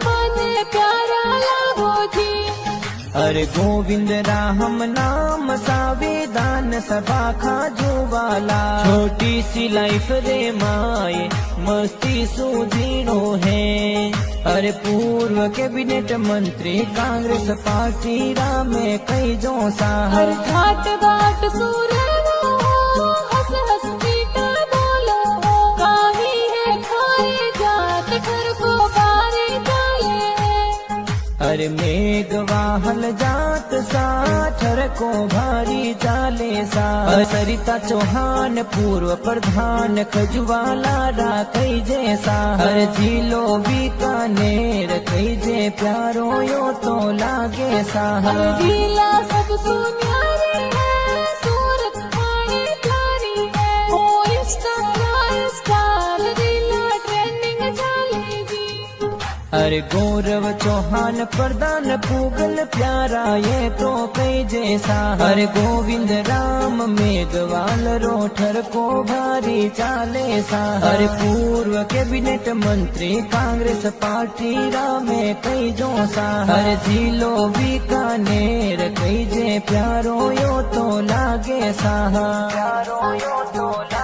મને પ્યારા લાગો જી। अरे गोविंद राम नाम संविधान सभा खाजू वाला, छोटी सी लाइफ रे माए मस्ती सुधीनो है। अरे पूर्व कैबिनेट मंत्री कांग्रेस पार्टी रामे कई जो सा, अरे घाट घाट सूरे हंस हंस मीठा बोलो, काही है खाए जात घर को बारे डाले। अरे मेघ वाहन जात साठर को भारी चाले सा, सरिता चौहान पूर्व प्रधान खजुवाला कई जैसा, हर जिलो बीकानेर कई जे प्यारो यो तो लागे सा। हर जिला सब सुन्यारे है, सूरत माने प्यारी है, फोर स्टार जिला ट्रेंडिंग चालेगी। अरे गौरव चौहान प्रधान पूगल प्यारा ये तो कई जैसा, अरे गोविंद राम मेघवाल रोठर को भारी चाले सा, अरे पूर्व कैबिनेट मंत्री कांग्रेस पार्टी रामे कई जो सा, अरे जिलो बीकानेर कई जे प्यारो यो तो लागे सा, प्यारो यो तो लागे।